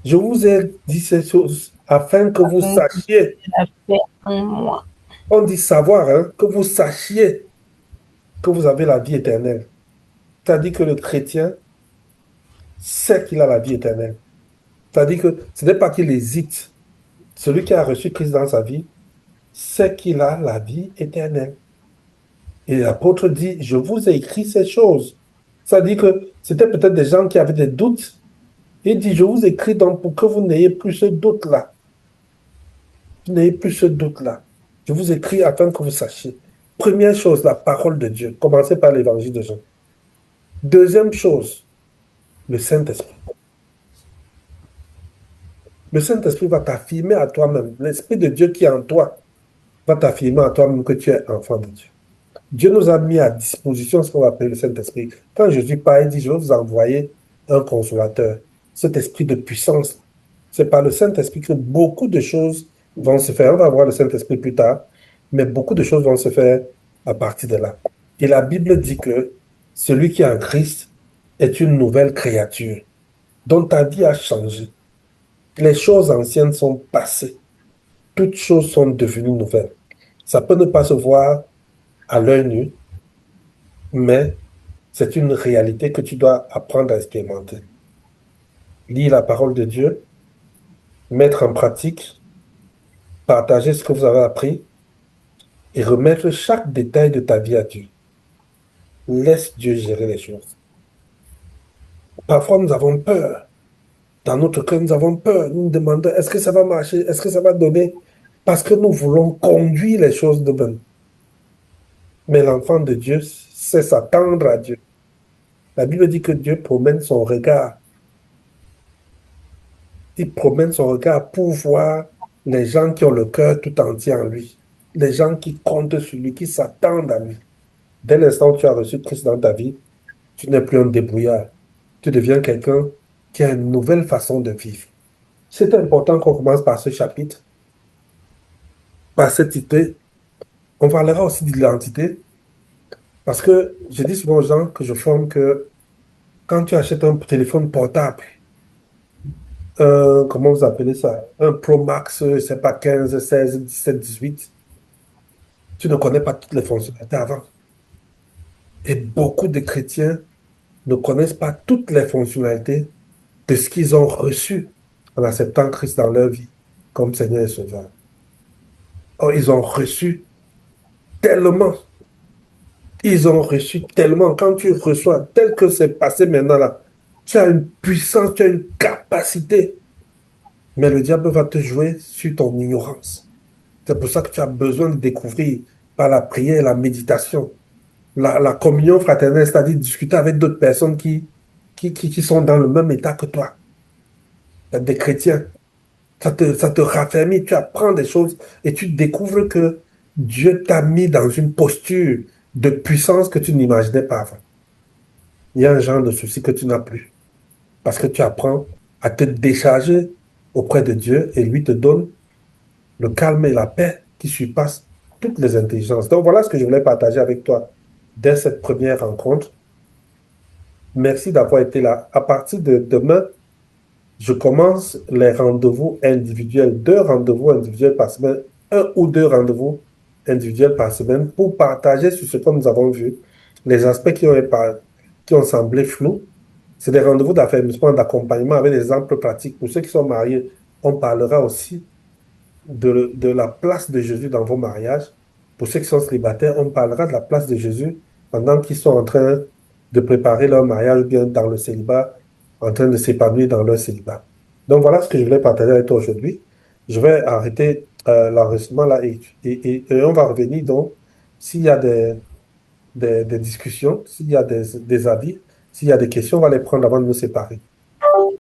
Speaker 1: Je vous ai dit ces choses afin que vous
Speaker 2: fin que
Speaker 1: sachiez.
Speaker 2: la paix en moi.
Speaker 1: On dit savoir, hein, que vous sachiez que vous avez la vie éternelle. C'est-à-dire que le chrétien sait qu'il a la vie éternelle. C'est-à-dire que ce n'est pas qu'il hésite. Celui qui a reçu Christ dans sa vie sait qu'il a la vie éternelle. Et l'apôtre dit, je vous ai écrit ces choses. C'est-à-dire que c'était peut-être des gens qui avaient des doutes. Il dit, je vous écris donc pour que vous n'ayez plus ce doute-là. Vous n'ayez plus ce doute-là. Je vous écris afin que vous sachiez. Première chose, la parole de Dieu. Commencez par l'évangile de Jean. Deuxième chose, le Saint-Esprit. Le Saint-Esprit va t'affirmer à toi-même. L'Esprit de Dieu qui est en toi va t'affirmer à toi-même que tu es enfant de Dieu. Dieu nous a mis à disposition ce qu'on va appeler le Saint-Esprit. Quand Jésus parle, il dit, je vais vous envoyer un consolateur. Cet esprit de puissance. C'est par le Saint-Esprit que beaucoup de choses vont se faire. On va voir le Saint-Esprit plus tard, mais beaucoup de choses vont se faire à partir de là. Et la Bible dit que celui qui est en Christ est une nouvelle créature dont ta vie a changé. Les choses anciennes sont passées. Toutes choses sont devenues nouvelles. Ça peut ne pas se voir à l'œil nu, mais c'est une réalité que tu dois apprendre à expérimenter. Lire la parole de Dieu, mettre en pratique, partager ce que vous avez appris et remettre chaque détail de ta vie à Dieu. Laisse Dieu gérer les choses. Parfois, nous avons peur. Dans notre cœur, nous avons peur. Nous nous demandons, est-ce que ça va marcher? Est-ce que ça va donner? Parce que nous voulons conduire les choses de même. Mais l'enfant de Dieu sait s'attendre à Dieu. La Bible dit que Dieu promène son regard. Il promène son regard pour voir les gens qui ont le cœur tout entier en lui. Les gens qui comptent sur lui, qui s'attendent à lui. Dès l'instant où tu as reçu Christ dans ta vie, tu n'es plus un débrouillard. Tu deviens quelqu'un qui a une nouvelle façon de vivre. C'est important qu'on commence par ce chapitre, par cette idée. On parlera aussi d'identité, parce que je dis souvent aux gens que je forme que quand tu achètes un téléphone portable, comment vous appelez ça? Un Pro Max, je ne sais pas, 15, 16, 17, 18. Tu ne connais pas toutes les fonctionnalités avant. Et beaucoup de chrétiens ne connaissent pas toutes les fonctionnalités de ce qu'ils ont reçu en acceptant Christ dans leur vie comme Seigneur et Sauveur. Or, ils ont reçu tellement. Ils ont reçu tellement. Quand tu reçois tel que c'est passé maintenant là, tu as une puissance, tu as une capacité. Mais le diable va te jouer sur ton ignorance. C'est pour ça que tu as besoin de découvrir par la prière et la méditation. La communion fraternelle, c'est-à-dire discuter avec d'autres personnes qui sont dans le même état que toi. Des chrétiens. Ça te raffermit, tu apprends des choses et tu découvres que Dieu t'a mis dans une posture de puissance que tu n'imaginais pas avant. Il y a un genre de souci que tu n'as plus parce que tu apprends à te décharger auprès de Dieu et lui te donne le calme et la paix qui surpassent toutes les intelligences. Donc voilà ce que je voulais partager avec toi dès cette première rencontre. Merci d'avoir été là. À partir de demain, je commence les rendez-vous individuels, 2 rendez-vous individuels par semaine, 1 ou 2 rendez-vous individuels par semaine pour partager sur ce que nous avons vu, les aspects qui ont semblé flous. C'est des rendez-vous d'affermissement, d'accompagnement avec des exemples pratiques. Pour ceux qui sont mariés, on parlera aussi de la place de Jésus dans vos mariages. Pour ceux qui sont célibataires, on parlera de la place de Jésus pendant qu'ils sont en train de préparer leur mariage ou bien dans le célibat, en train de s'épanouir dans leur célibat. Donc voilà ce que je voulais partager avec toi aujourd'hui. Je vais arrêter l'enregistrement là et on va revenir donc s'il y a des discussions, s'il y a des avis, s'il y a des questions, on va les prendre avant de nous séparer.